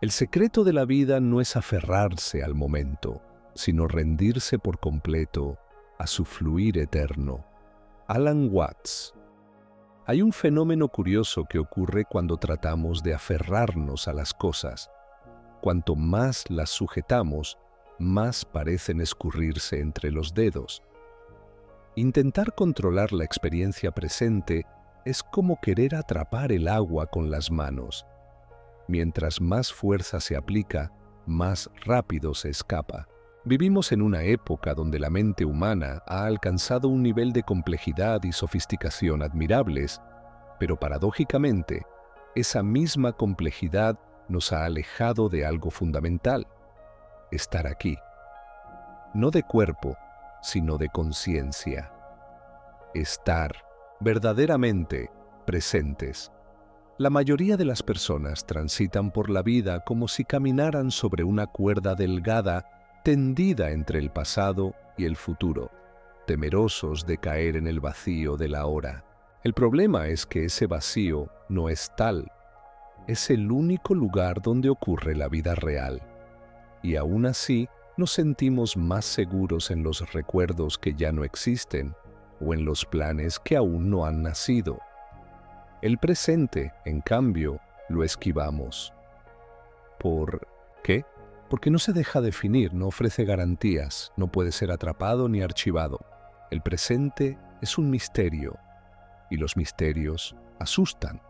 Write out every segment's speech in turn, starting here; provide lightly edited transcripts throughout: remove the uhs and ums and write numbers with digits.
El secreto de la vida no es aferrarse al momento, sino rendirse por completo a su fluir eterno. Alan Watts. Hay un fenómeno curioso que ocurre cuando tratamos de aferrarnos a las cosas. Cuanto más las sujetamos, más parecen escurrirse entre los dedos. Intentar controlar la experiencia presente es como querer atrapar el agua con las manos. Mientras más fuerza se aplica, más rápido se escapa. Vivimos en una época donde la mente humana ha alcanzado un nivel de complejidad y sofisticación admirables, pero paradójicamente, esa misma complejidad nos ha alejado de algo fundamental: estar aquí. No de cuerpo, sino de conciencia. Estar verdaderamente presentes. La mayoría de las personas transitan por la vida como si caminaran sobre una cuerda delgada tendida entre el pasado y el futuro, temerosos de caer en el vacío de la hora. El problema es que ese vacío no es tal. Es el único lugar donde ocurre la vida real. Y aún así, nos sentimos más seguros en los recuerdos que ya no existen o en los planes que aún no han nacido. El presente, en cambio, lo esquivamos. ¿Por qué? Porque no se deja definir, no ofrece garantías, no puede ser atrapado ni archivado. El presente es un misterio, y los misterios asustan.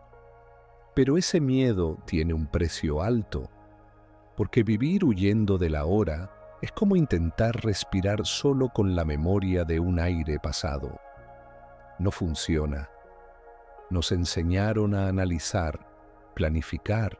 Pero ese miedo tiene un precio alto, porque vivir huyendo de la hora es como intentar respirar solo con la memoria de un aire pasado. No funciona. Nos enseñaron a analizar, planificar,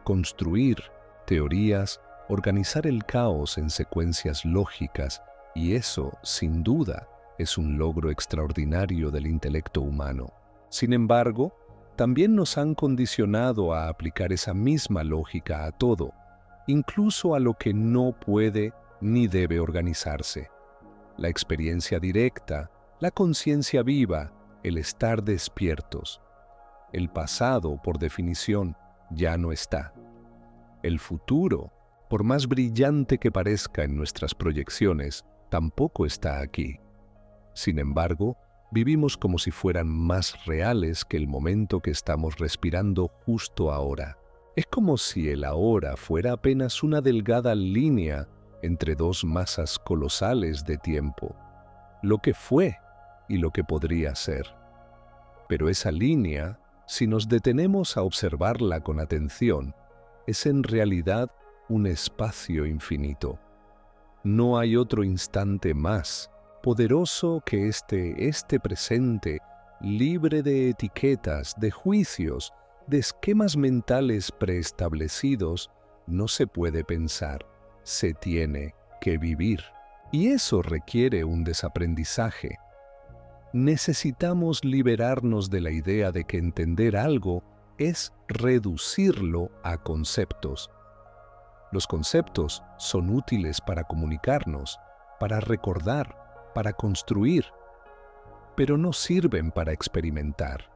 construir teorías, organizar el caos en secuencias lógicas, y eso, sin duda, es un logro extraordinario del intelecto humano. Sin embargo, también nos han condicionado a aplicar esa misma lógica a todo, incluso a lo que no puede ni debe organizarse. La experiencia directa, la conciencia viva, el estar despiertos. El pasado, por definición, ya no está. El futuro, por más brillante que parezca en nuestras proyecciones, tampoco está aquí. Sin embargo, vivimos como si fueran más reales que el momento que estamos respirando justo ahora. Es como si el ahora fuera apenas una delgada línea entre dos masas colosales de tiempo, lo que fue y lo que podría ser. Pero esa línea, si nos detenemos a observarla con atención, es en realidad un espacio infinito. No hay otro instante más poderoso que este presente, libre de etiquetas, de juicios, de esquemas mentales preestablecidos. No se puede pensar, se tiene que vivir. Y eso requiere un desaprendizaje. Necesitamos liberarnos de la idea de que entender algo es reducirlo a conceptos. Los conceptos son útiles para comunicarnos, para recordar, para construir, pero no sirven para experimentar.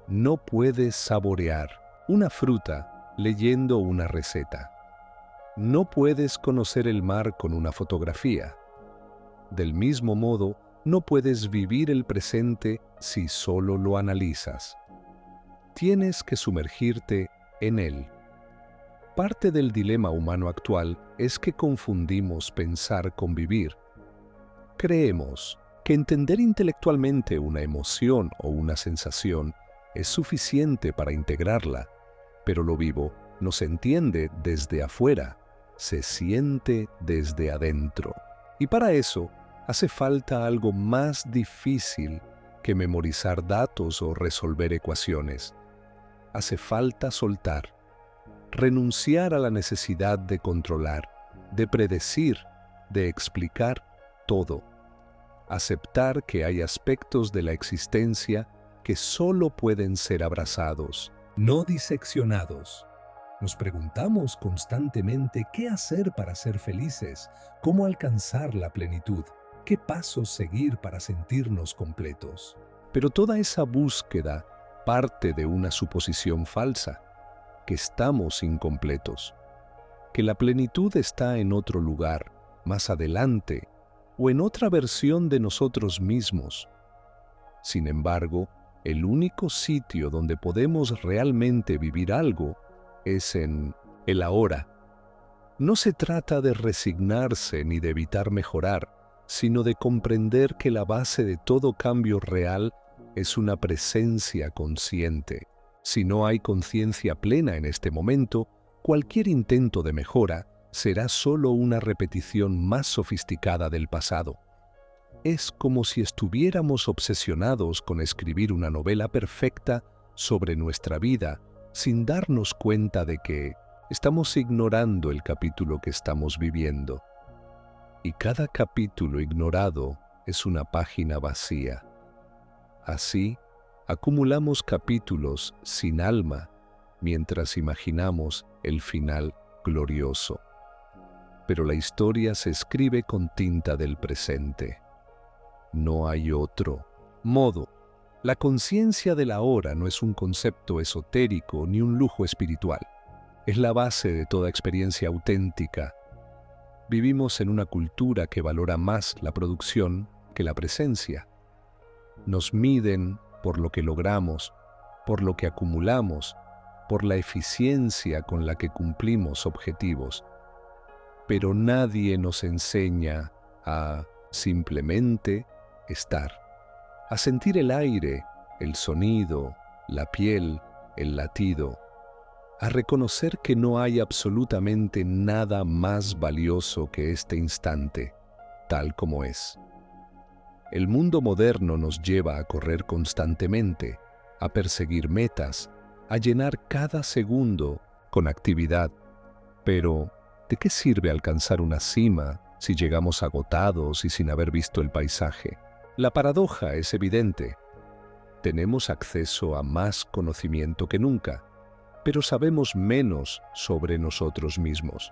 No puedes saborear una fruta leyendo una receta. No puedes conocer el mar con una fotografía. Del mismo modo, no puedes vivir el presente si solo lo analizas. Tienes que sumergirte en él. Parte del dilema humano actual es que confundimos pensar con vivir. Creemos que entender intelectualmente una emoción o una sensación es suficiente para integrarla, pero lo vivo no se entiende desde afuera, se siente desde adentro. Y para eso hace falta algo más difícil que memorizar datos o resolver ecuaciones. Hace falta soltar, renunciar a la necesidad de controlar, de predecir, de explicar todo. Aceptar que hay aspectos de la existencia que solo pueden ser abrazados, no diseccionados. Nos preguntamos constantemente qué hacer para ser felices, cómo alcanzar la plenitud, qué pasos seguir para sentirnos completos. Pero toda esa búsqueda parte de una suposición falsa. que estamos incompletos, que la plenitud está en otro lugar, más adelante, o en otra versión de nosotros mismos. Sin embargo, el único sitio donde podemos realmente vivir algo es en el ahora. No se trata de resignarse ni de evitar mejorar, sino de comprender que la base de todo cambio real es una presencia consciente. Si no hay conciencia plena en este momento, cualquier intento de mejora será solo una repetición más sofisticada del pasado. Es como si estuviéramos obsesionados con escribir una novela perfecta sobre nuestra vida sin darnos cuenta de que estamos ignorando el capítulo que estamos viviendo. Y cada capítulo ignorado es una página vacía. Así, acumulamos capítulos sin alma mientras imaginamos el final glorioso. Pero la historia se escribe con tinta del presente. No hay otro modo. La conciencia de la hora no es un concepto esotérico ni un lujo espiritual. Es la base de toda experiencia auténtica. Vivimos en una cultura que valora más la producción que la presencia. Nos miden por lo que logramos, por lo que acumulamos, por la eficiencia con la que cumplimos objetivos. Pero nadie nos enseña a simplemente estar, a sentir el aire, el sonido, la piel, el latido, a reconocer que no hay absolutamente nada más valioso que este instante, tal como es. El mundo moderno nos lleva a correr constantemente, a perseguir metas, a llenar cada segundo con actividad. Pero, ¿de qué sirve alcanzar una cima si llegamos agotados y sin haber visto el paisaje? La paradoja es evidente. Tenemos acceso a más conocimiento que nunca, pero sabemos menos sobre nosotros mismos.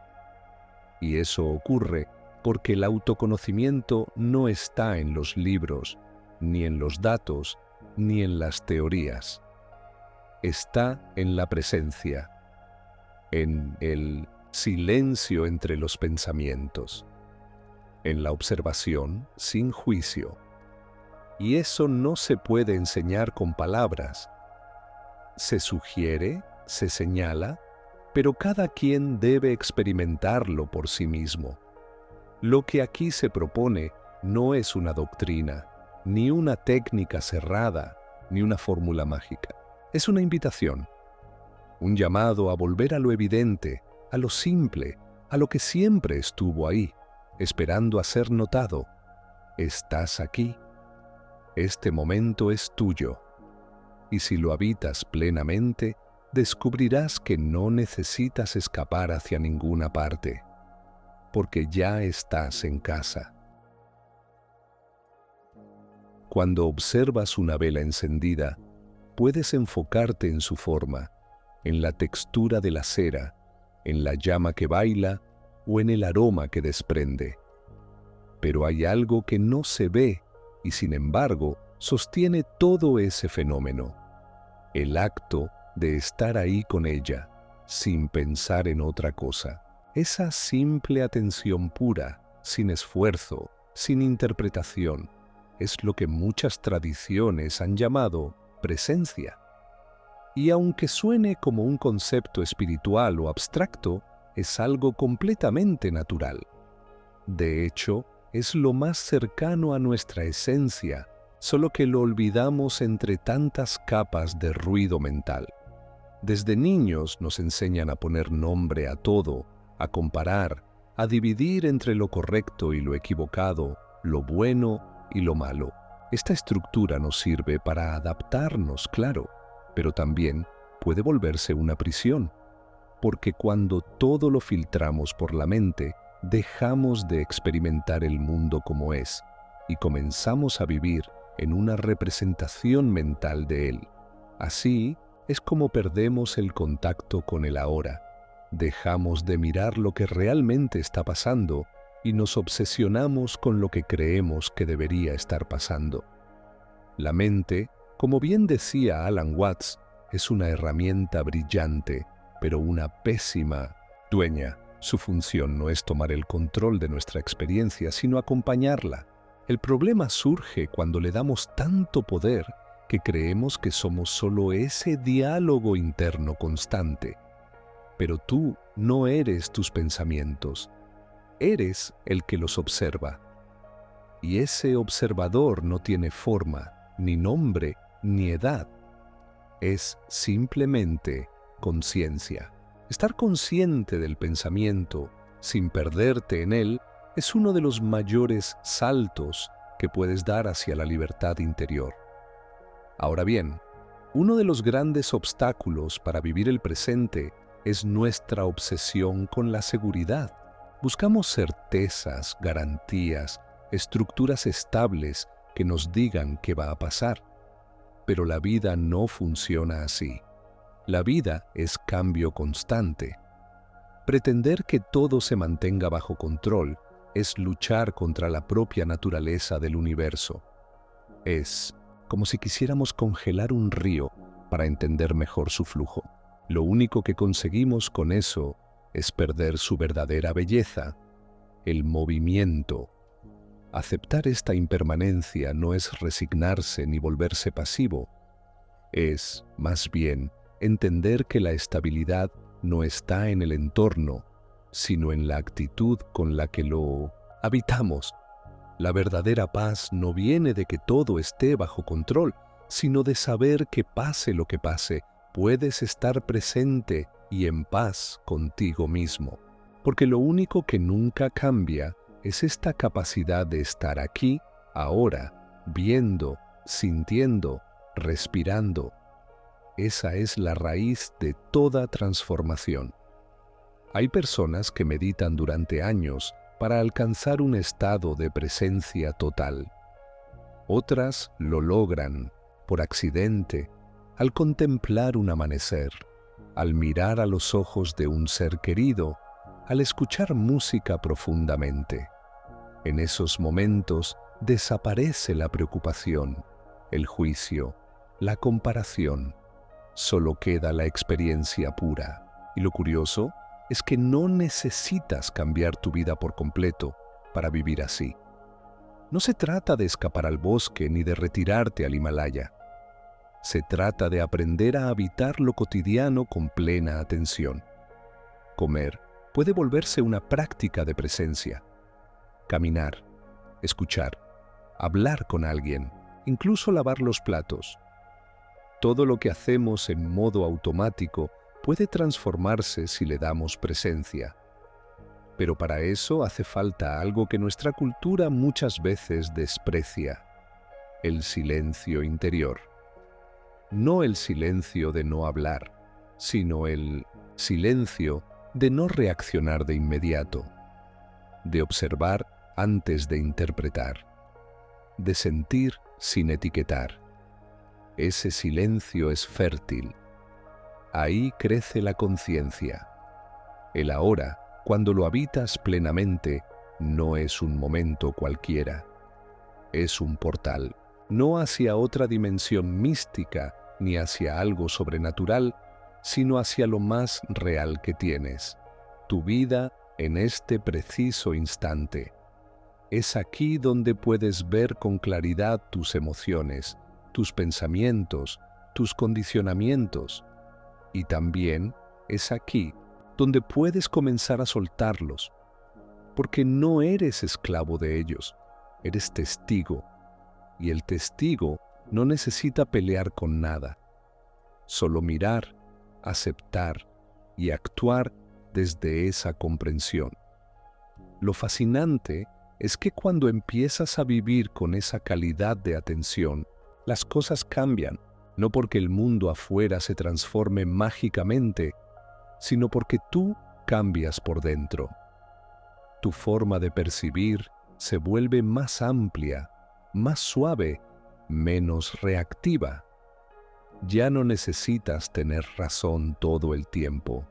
Y eso ocurre porque el autoconocimiento no está en los libros, ni en los datos, ni en las teorías. Está en la presencia, en el silencio entre los pensamientos, en la observación sin juicio. Y eso no se puede enseñar con palabras. Se sugiere, se señala, pero cada quien debe experimentarlo por sí mismo. Lo que aquí se propone no es una doctrina, ni una técnica cerrada, ni una fórmula mágica. Es una invitación, un llamado a volver a lo evidente, a lo simple, a lo que siempre estuvo ahí, esperando a ser notado. Estás aquí. Este momento es tuyo. Y si lo habitas plenamente, descubrirás que no necesitas escapar hacia ninguna parte, porque ya estás en casa. Cuando observas una vela encendida, puedes enfocarte en su forma, en la textura de la cera, en la llama que baila o en el aroma que desprende. Pero hay algo que no se ve y sin embargo sostiene todo ese fenómeno: el acto de estar ahí con ella, sin pensar en otra cosa. Esa simple atención pura, sin esfuerzo, sin interpretación, es lo que muchas tradiciones han llamado presencia. Y aunque suene como un concepto espiritual o abstracto, es algo completamente natural. De hecho, es lo más cercano a nuestra esencia, solo que lo olvidamos entre tantas capas de ruido mental. Desde niños nos enseñan a poner nombre a todo, a comparar, a dividir entre lo correcto y lo equivocado, lo bueno y lo malo. Esta estructura nos sirve para adaptarnos, claro, pero también puede volverse una prisión, porque cuando todo lo filtramos por la mente, dejamos de experimentar el mundo como es y comenzamos a vivir en una representación mental de él. Así es como perdemos el contacto con el ahora. Dejamos de mirar lo que realmente está pasando y nos obsesionamos con lo que creemos que debería estar pasando. La mente, como bien decía Alan Watts, es una herramienta brillante, pero una pésima dueña. Su función no es tomar el control de nuestra experiencia, sino acompañarla. El problema surge cuando le damos tanto poder que creemos que somos solo ese diálogo interno constante. Pero tú no eres tus pensamientos, eres el que los observa. Y ese observador no tiene forma, ni nombre, ni edad. Es simplemente conciencia. Estar consciente del pensamiento, sin perderte en él, es uno de los mayores saltos que puedes dar hacia la libertad interior. Ahora bien, uno de los grandes obstáculos para vivir el presente es nuestra obsesión con la seguridad. Buscamos certezas, garantías, estructuras estables que nos digan qué va a pasar. Pero la vida no funciona así. La vida es cambio constante. Pretender que todo se mantenga bajo control es luchar contra la propia naturaleza del universo. Es como si quisiéramos congelar un río para entender mejor su flujo. Lo único que conseguimos con eso es perder su verdadera belleza, el movimiento. Aceptar esta impermanencia no es resignarse ni volverse pasivo. Es, más bien, entender que la estabilidad no está en el entorno, sino en la actitud con la que lo habitamos. La verdadera paz no viene de que todo esté bajo control, sino de saber que pase lo que pase, puedes estar presente y en paz contigo mismo. Porque lo único que nunca cambia es esta capacidad de estar aquí, ahora, viendo, sintiendo, respirando. Esa es la raíz de toda transformación. Hay personas que meditan durante años para alcanzar un estado de presencia total. Otras lo logran por accidente, al contemplar un amanecer, al mirar a los ojos de un ser querido, al escuchar música profundamente. En esos momentos desaparece la preocupación, el juicio, la comparación. Solo queda la experiencia pura. Y lo curioso es que no necesitas cambiar tu vida por completo para vivir así. No se trata de escapar al bosque ni de retirarte al Himalaya. Se trata de aprender a habitar lo cotidiano con plena atención. Comer puede volverse una práctica de presencia. Caminar, escuchar, hablar con alguien, incluso lavar los platos. Todo lo que hacemos en modo automático puede transformarse si le damos presencia. Pero para eso hace falta algo que nuestra cultura muchas veces desprecia: el silencio interior. No el silencio de no hablar, sino el silencio de no reaccionar de inmediato, de observar antes de interpretar, de sentir sin etiquetar. Ese silencio es fértil. Ahí crece la conciencia. El ahora, cuando lo habitas plenamente, no es un momento cualquiera. Es un portal, no hacia otra dimensión mística ni hacia algo sobrenatural, sino hacia lo más real que tienes, tu vida en este preciso instante. Es aquí donde puedes ver con claridad tus emociones, tus pensamientos, tus condicionamientos. Y también es aquí donde puedes comenzar a soltarlos, porque no eres esclavo de ellos, eres testigo, y el testigo no necesita pelear con nada, solo mirar, aceptar y actuar desde esa comprensión. Lo fascinante es que cuando empiezas a vivir con esa calidad de atención, las cosas cambian, no porque el mundo afuera se transforme mágicamente, sino porque tú cambias por dentro. Tu forma de percibir se vuelve más amplia, más suave, menos reactiva. Ya no necesitas tener razón todo el tiempo.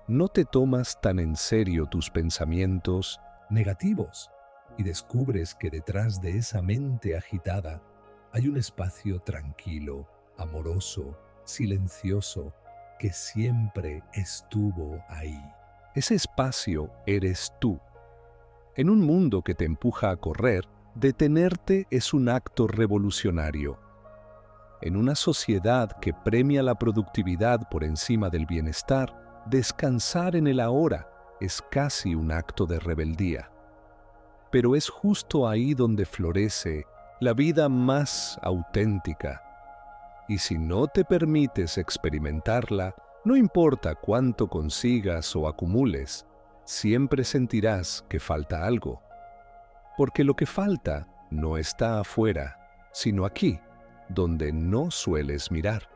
No te tomas tan en serio tus pensamientos negativos y descubres que detrás de esa mente agitada hay un espacio tranquilo, amoroso, silencioso, que siempre estuvo ahí. Ese espacio eres tú. En un mundo que te empuja a correr, detenerte es un acto revolucionario. En una sociedad que premia la productividad por encima del bienestar, descansar en el ahora es casi un acto de rebeldía. Pero es justo ahí donde florece la vida más auténtica. Y si no te permites experimentarla, no importa cuánto consigas o acumules, siempre sentirás que falta algo. Porque lo que falta no está afuera, sino aquí, donde no sueles mirar.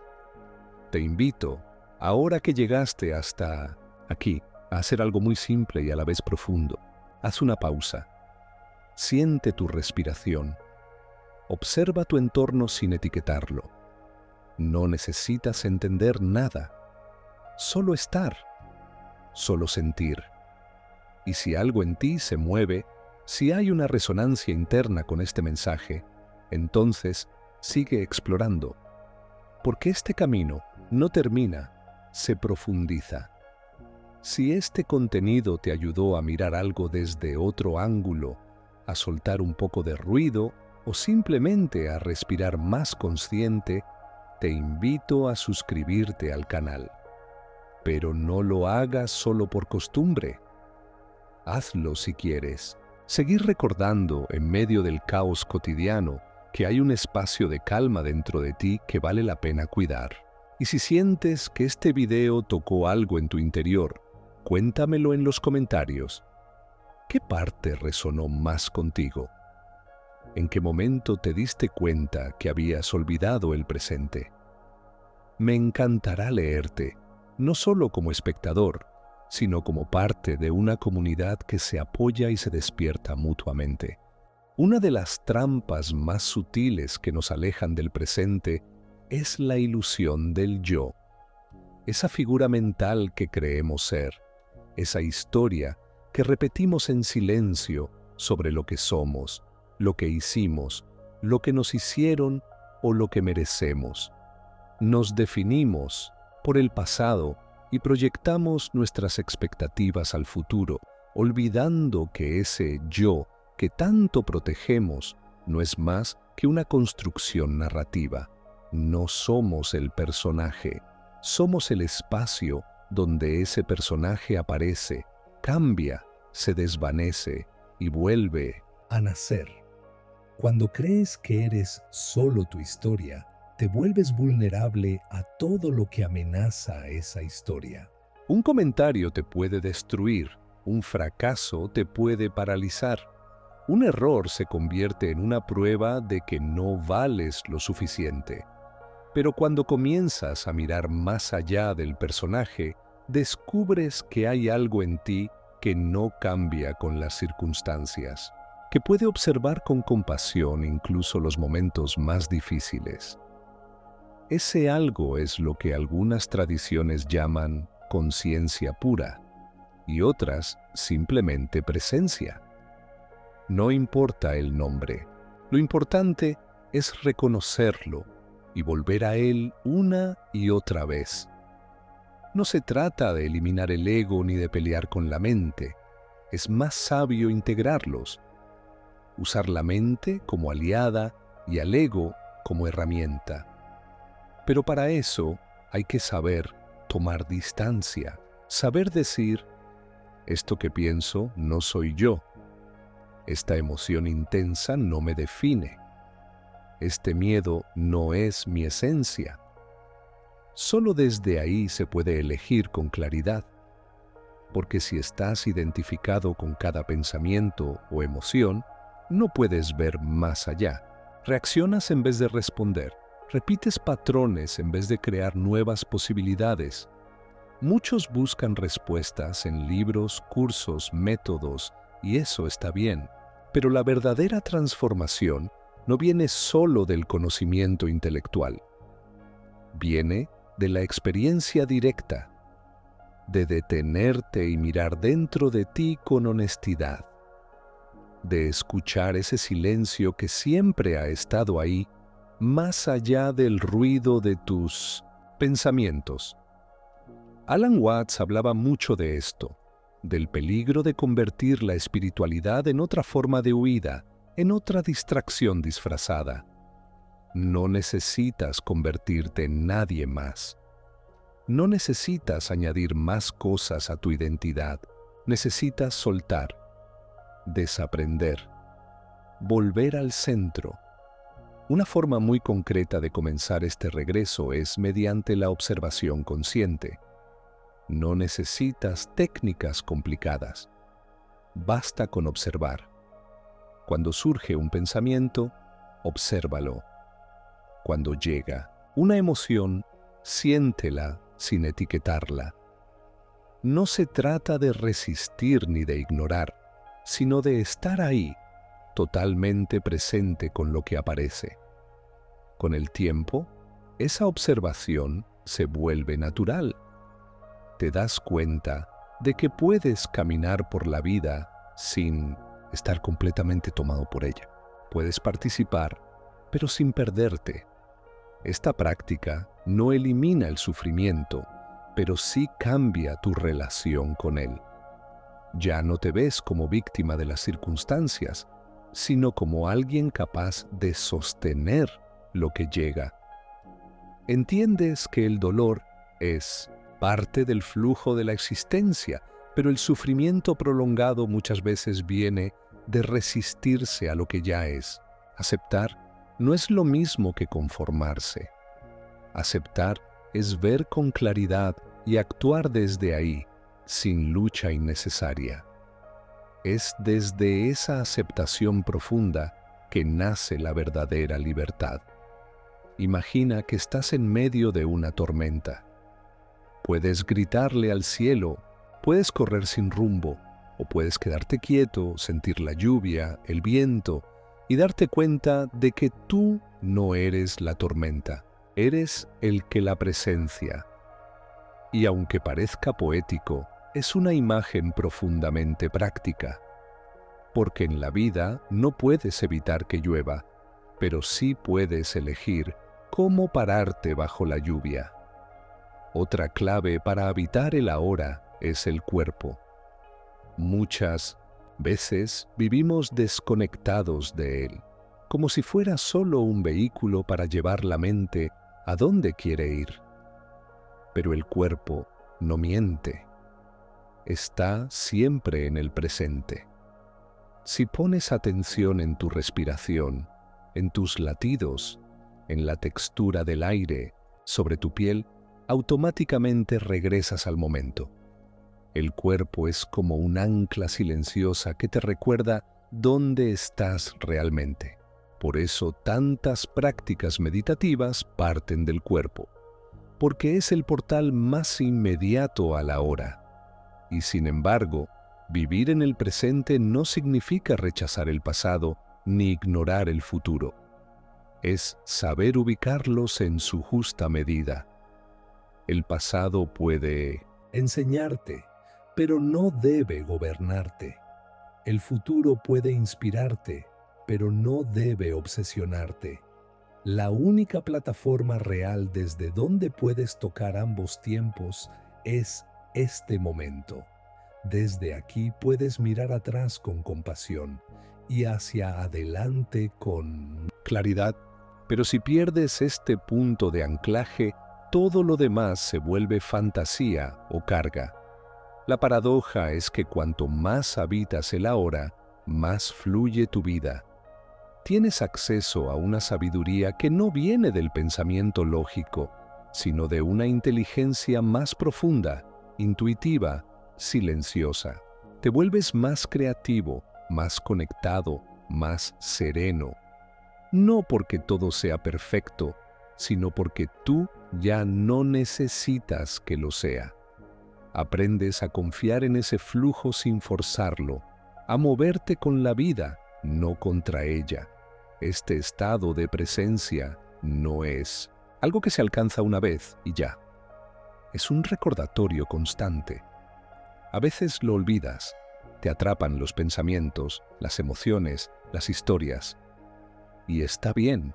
Te invito, ahora que llegaste hasta aquí, a hacer algo muy simple y a la vez profundo. Haz una pausa. Siente tu respiración. Observa tu entorno sin etiquetarlo. No necesitas entender nada. Solo estar. Solo sentir. Y si algo en ti se mueve, si hay una resonancia interna con este mensaje, entonces sigue explorando. Porque este camino no termina, se profundiza. Si este contenido te ayudó a mirar algo desde otro ángulo, a soltar un poco de ruido o simplemente a respirar más consciente, te invito a suscribirte al canal. Pero no lo hagas solo por costumbre. Hazlo si quieres. Seguir recordando en medio del caos cotidiano que hay un espacio de calma dentro de ti que vale la pena cuidar. Y si sientes que este video tocó algo en tu interior, cuéntamelo en los comentarios. ¿Qué parte resonó más contigo? ¿En qué momento te diste cuenta que habías olvidado el presente? Me encantará leerte, no solo como espectador, sino como parte de una comunidad que se apoya y se despierta mutuamente. Una de las trampas más sutiles que nos alejan del presente es la ilusión del yo. Esa figura mental que creemos ser, esa historia que repetimos en silencio sobre lo que somos, lo que hicimos, lo que nos hicieron o lo que merecemos. Nos definimos por el pasado y proyectamos nuestras expectativas al futuro, olvidando que ese yo que tanto protegemos no es más que una construcción narrativa. No somos el personaje, somos el espacio donde ese personaje aparece, cambia, se desvanece y vuelve a nacer. Cuando crees que eres solo tu historia, te vuelves vulnerable a todo lo que amenaza a esa historia. Un comentario te puede destruir, un fracaso te puede paralizar. Un error se convierte en una prueba de que no vales lo suficiente. Pero cuando comienzas a mirar más allá del personaje, descubres que hay algo en ti que no cambia con las circunstancias, que puede observar con compasión incluso los momentos más difíciles. Ese algo es lo que algunas tradiciones llaman conciencia pura y otras simplemente presencia. No importa el nombre, lo importante es reconocerlo y volver a él una y otra vez. No se trata de eliminar el ego ni de pelear con la mente, es más sabio integrarlos, usar la mente como aliada y al ego como herramienta. Pero para eso hay que saber tomar distancia, saber decir, esto que pienso no soy yo, esta emoción intensa no me define, este miedo no es mi esencia. Solo desde ahí se puede elegir con claridad, porque si estás identificado con cada pensamiento o emoción, no puedes ver más allá. Reaccionas en vez de responder. Repites patrones en vez de crear nuevas posibilidades. Muchos buscan respuestas en libros, cursos, métodos, y eso está bien. Pero la verdadera transformación no viene solo del conocimiento intelectual. Viene de la experiencia directa, de detenerte y mirar dentro de ti con honestidad, de escuchar ese silencio que siempre ha estado ahí, más allá del ruido de tus pensamientos. Alan Watts hablaba mucho de esto, del peligro de convertir la espiritualidad en otra forma de huida, en otra distracción disfrazada. No necesitas convertirte en nadie más. No necesitas añadir más cosas a tu identidad. Necesitas soltar, desaprender, volver al centro. Una forma muy concreta de comenzar este regreso es mediante la observación consciente. No necesitas técnicas complicadas. Basta con observar. Cuando surge un pensamiento, obsérvalo. Cuando llega una emoción, siéntela sin etiquetarla. No se trata de resistir ni de ignorar, sino de estar ahí, totalmente presente con lo que aparece. Con el tiempo, esa observación se vuelve natural. Te das cuenta de que puedes caminar por la vida sin estar completamente tomado por ella. Puedes participar, pero sin perderte. Esta práctica no elimina el sufrimiento, pero sí cambia tu relación con él. Ya no te ves como víctima de las circunstancias, sino como alguien capaz de sostener lo que llega. Entiendes que el dolor es parte del flujo de la existencia, pero el sufrimiento prolongado muchas veces viene de resistirse a lo que ya es. Aceptar no es lo mismo que conformarse. Aceptar es ver con claridad y actuar desde ahí, sin lucha innecesaria. Es desde esa aceptación profunda que nace la verdadera libertad. Imagina que estás en medio de una tormenta. Puedes gritarle al cielo, puedes correr sin rumbo, o puedes quedarte quieto, sentir la lluvia, el viento, y darte cuenta de que tú no eres la tormenta, eres el que la presencia. Y aunque parezca poético, es una imagen profundamente práctica. Porque en la vida no puedes evitar que llueva, pero sí puedes elegir cómo pararte bajo la lluvia. Otra clave para habitar el ahora es el cuerpo. Muchas veces vivimos desconectados de él, como si fuera solo un vehículo para llevar la mente a donde quiere ir. Pero el cuerpo no miente. Está siempre en el presente. Si pones atención en tu respiración, en tus latidos, en la textura del aire sobre tu piel, automáticamente regresas al momento. El cuerpo es como un ancla silenciosa que te recuerda dónde estás realmente. Por eso tantas prácticas meditativas parten del cuerpo, porque es el portal más inmediato a la hora. Y sin embargo, vivir en el presente no significa rechazar el pasado ni ignorar el futuro. Es saber ubicarlos en su justa medida. El pasado puede enseñarte, pero no debe gobernarte. El futuro puede inspirarte, pero no debe obsesionarte. La única plataforma real desde donde puedes tocar ambos tiempos es este momento. Desde aquí puedes mirar atrás con compasión y hacia adelante con claridad. Pero si pierdes este punto de anclaje, todo lo demás se vuelve fantasía o carga. La paradoja es que cuanto más habitas el ahora, más fluye tu vida. Tienes acceso a una sabiduría que no viene del pensamiento lógico, sino de una inteligencia más profunda, intuitiva, silenciosa. Te vuelves más creativo, más conectado, más sereno. No porque todo sea perfecto, sino porque tú ya no necesitas que lo sea. Aprendes a confiar en ese flujo sin forzarlo, a moverte con la vida, no contra ella. Este estado de presencia no es algo que se alcanza una vez y ya. Es un recordatorio constante. A veces lo olvidas, te atrapan los pensamientos, las emociones, las historias. Y está bien.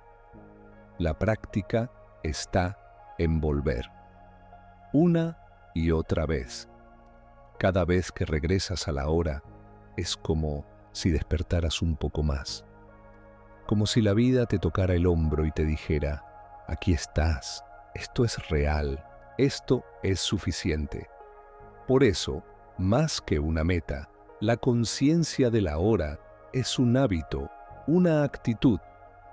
La práctica está en volver. Una y otra vez. Cada vez que regresas a la hora, es como si despertaras un poco más. Como si la vida te tocara el hombro y te dijera, aquí estás, esto es real, esto es suficiente. Por eso, más que una meta, la conciencia de la hora es un hábito, una actitud,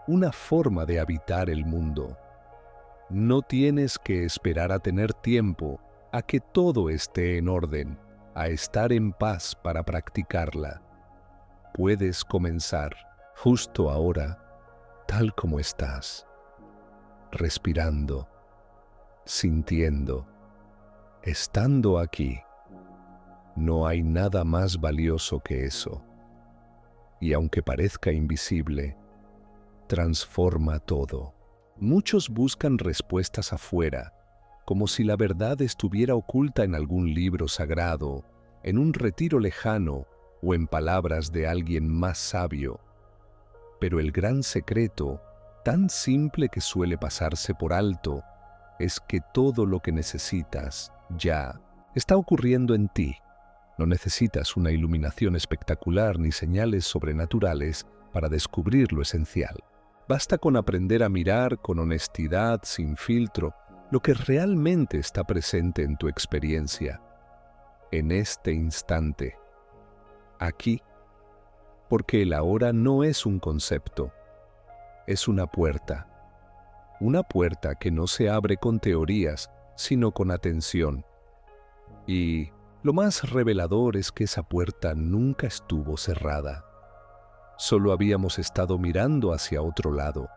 una forma de habitar el mundo. No tienes que esperar a tener tiempo, a que todo esté en orden, a estar en paz para practicarla. Puedes comenzar justo ahora, tal como estás, respirando, sintiendo, estando aquí. No hay nada más valioso que eso. Y aunque parezca invisible, transforma todo. Muchos buscan respuestas afuera, como si la verdad estuviera oculta en algún libro sagrado, en un retiro lejano o en palabras de alguien más sabio. Pero el gran secreto, tan simple que suele pasarse por alto, es que todo lo que necesitas ya está ocurriendo en ti. No necesitas una iluminación espectacular ni señales sobrenaturales para descubrir lo esencial. Basta con aprender a mirar con honestidad, sin filtro, lo que realmente está presente en tu experiencia, en este instante, aquí, porque el ahora no es un concepto, es una puerta que no se abre con teorías, sino con atención. Y lo más revelador es que esa puerta nunca estuvo cerrada. Solo habíamos estado mirando hacia otro lado,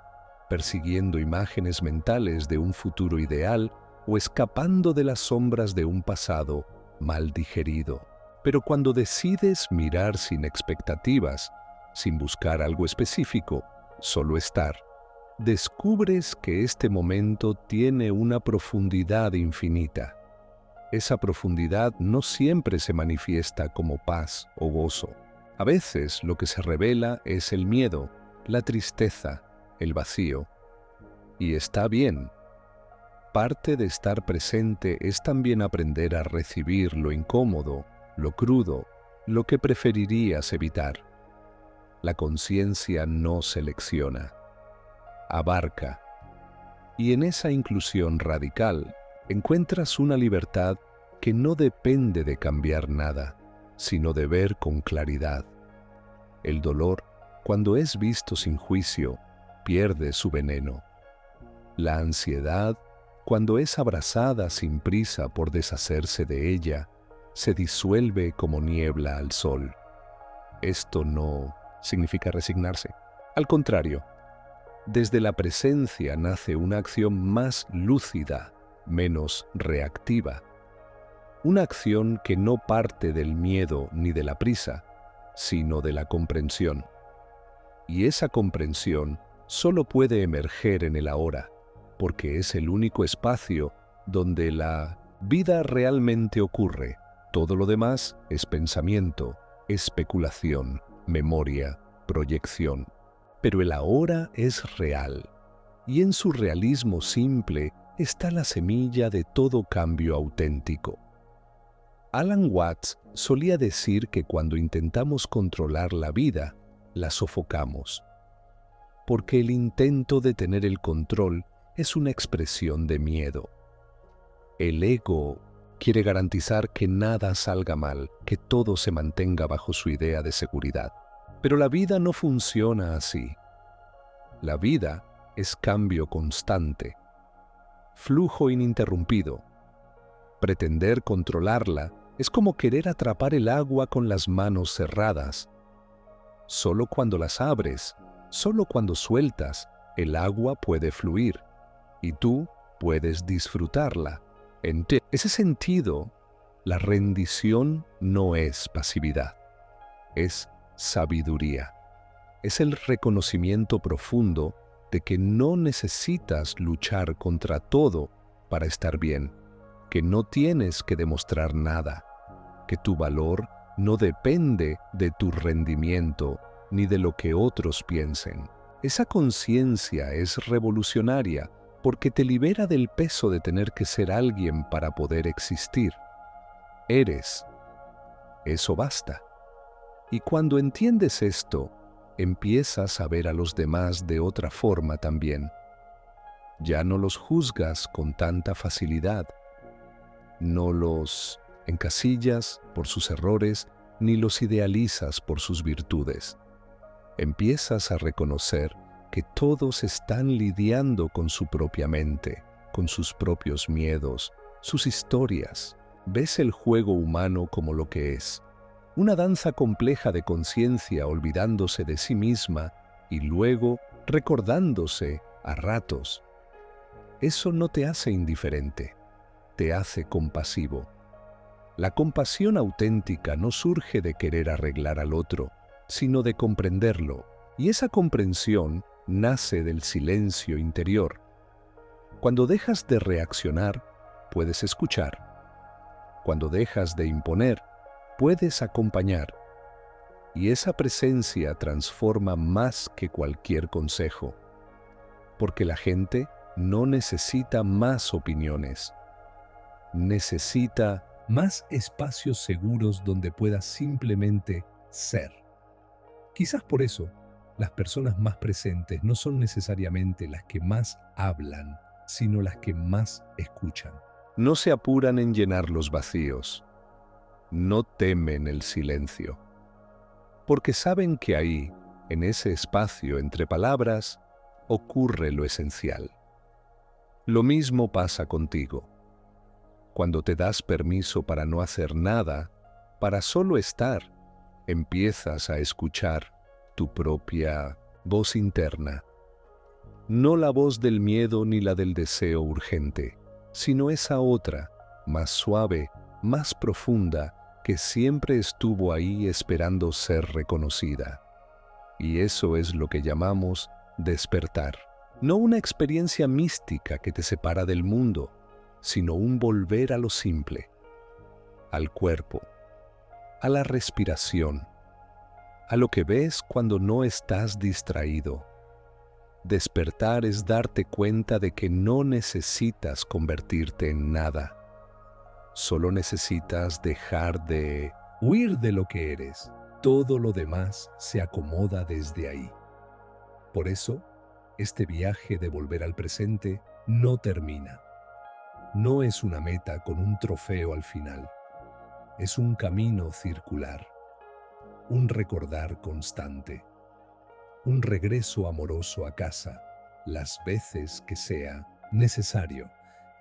persiguiendo imágenes mentales de un futuro ideal o escapando de las sombras de un pasado mal digerido. Pero cuando decides mirar sin expectativas, sin buscar algo específico, solo estar, descubres que este momento tiene una profundidad infinita. Esa profundidad no siempre se manifiesta como paz o gozo. A veces lo que se revela es el miedo, la tristeza, el vacío. Y está bien. Parte de estar presente es también aprender a recibir lo incómodo, lo crudo, lo que preferirías evitar. La conciencia no selecciona, abarca. Y en esa inclusión radical encuentras una libertad que no depende de cambiar nada, sino de ver con claridad. El dolor, cuando es visto sin juicio, pierde su veneno. La ansiedad, cuando es abrazada sin prisa por deshacerse de ella, se disuelve como niebla al sol. Esto no significa resignarse. Al contrario, desde la presencia nace una acción más lúcida, menos reactiva. Una acción que no parte del miedo ni de la prisa, sino de la comprensión. Y esa comprensión solo puede emerger en el ahora, porque es el único espacio donde la vida realmente ocurre. Todo lo demás es pensamiento, especulación, memoria, proyección. Pero el ahora es real, y en su realismo simple está la semilla de todo cambio auténtico. Alan Watts solía decir que cuando intentamos controlar la vida, la sofocamos, porque el intento de tener el control es una expresión de miedo. El ego quiere garantizar que nada salga mal, que todo se mantenga bajo su idea de seguridad. Pero la vida no funciona así. La vida es cambio constante, flujo ininterrumpido. Pretender controlarla es como querer atrapar el agua con las manos cerradas. Solo cuando las abres, solo cuando sueltas, el agua puede fluir y tú puedes disfrutarla. En ese sentido, la rendición no es pasividad, es sabiduría. Es el reconocimiento profundo de que no necesitas luchar contra todo para estar bien, que no tienes que demostrar nada, que tu valor no depende de tu rendimiento ni de lo que otros piensen. Esa conciencia es revolucionaria porque te libera del peso de tener que ser alguien para poder existir. Eres. Eso basta. Y cuando entiendes esto, empiezas a ver a los demás de otra forma también. Ya no los juzgas con tanta facilidad. No los encasillas por sus errores, ni los idealizas por sus virtudes. Empiezas a reconocer que todos están lidiando con su propia mente, con sus propios miedos, sus historias. Ves el juego humano como lo que es, una danza compleja de conciencia olvidándose de sí misma y luego recordándose a ratos. Eso no te hace indiferente, te hace compasivo. La compasión auténtica no surge de querer arreglar al otro, sino de comprenderlo, y esa comprensión nace del silencio interior. Cuando dejas de reaccionar, puedes escuchar. Cuando dejas de imponer, puedes acompañar. Y esa presencia transforma más que cualquier consejo, porque la gente no necesita más opiniones. Necesita más espacios seguros donde pueda simplemente ser. Quizás por eso, las personas más presentes no son necesariamente las que más hablan, sino las que más escuchan. No se apuran en llenar los vacíos. No temen el silencio. Porque saben que ahí, en ese espacio entre palabras, ocurre lo esencial. Lo mismo pasa contigo. Cuando te das permiso para no hacer nada, para solo estar, empiezas a escuchar tu propia voz interna. No la voz del miedo ni la del deseo urgente, sino esa otra, más suave, más profunda, que siempre estuvo ahí esperando ser reconocida. Y eso es lo que llamamos despertar. No una experiencia mística que te separa del mundo, sino un volver a lo simple, al cuerpo, a la respiración, a lo que ves cuando no estás distraído. Despertar es darte cuenta de que no necesitas convertirte en nada. Solo necesitas dejar de huir de lo que eres. Todo lo demás se acomoda desde ahí. Por eso, este viaje de volver al presente no termina. No es una meta con un trofeo al final. Es un camino circular, un recordar constante, un regreso amoroso a casa, las veces que sea necesario.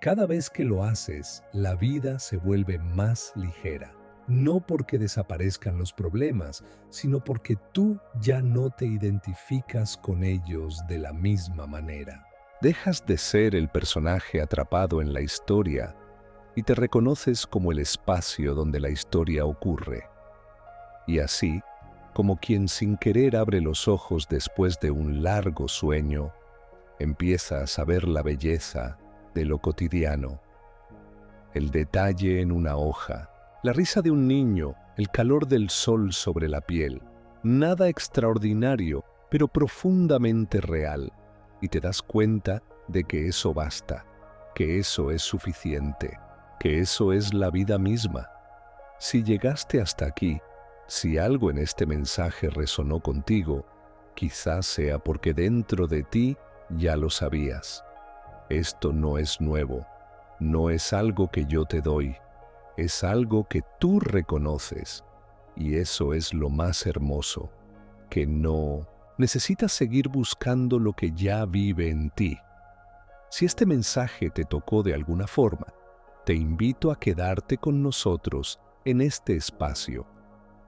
Cada vez que lo haces, la vida se vuelve más ligera. No porque desaparezcan los problemas, sino porque tú ya no te identificas con ellos de la misma manera. Dejas de ser el personaje atrapado en la historia y te reconoces como el espacio donde la historia ocurre. Y así, como quien sin querer abre los ojos después de un largo sueño, empiezas a ver la belleza de lo cotidiano. El detalle en una hoja, la risa de un niño, el calor del sol sobre la piel. Nada extraordinario, pero profundamente real. Y te das cuenta de que eso basta, que eso es suficiente, que eso es la vida misma. Si llegaste hasta aquí, si algo en este mensaje resonó contigo, quizás sea porque dentro de ti ya lo sabías. Esto no es nuevo, no es algo que yo te doy, es algo que tú reconoces. Y eso es lo más hermoso, que no necesitas seguir buscando lo que ya vive en ti. Si este mensaje te tocó de alguna forma, te invito a quedarte con nosotros en este espacio.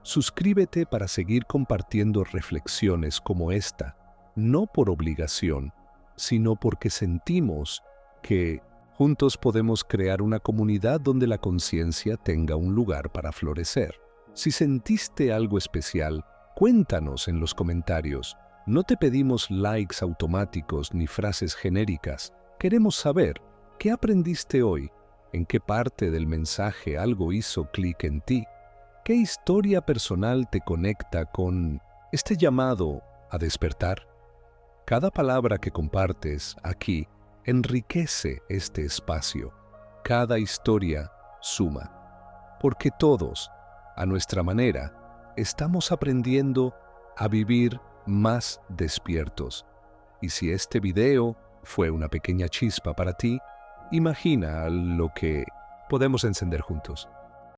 Suscríbete para seguir compartiendo reflexiones como esta, no por obligación, sino porque sentimos que juntos podemos crear una comunidad donde la conciencia tenga un lugar para florecer. Si sentiste algo especial, cuéntanos en los comentarios. No te pedimos likes automáticos ni frases genéricas. Queremos saber qué aprendiste hoy, en qué parte del mensaje algo hizo clic en ti, qué historia personal te conecta con este llamado a despertar. Cada palabra que compartes aquí Enriquece este espacio. Cada historia suma, porque todos, a nuestra manera, estamos aprendiendo a vivir más despiertos. Y si este video fue una pequeña chispa para ti, imagina lo que podemos encender juntos.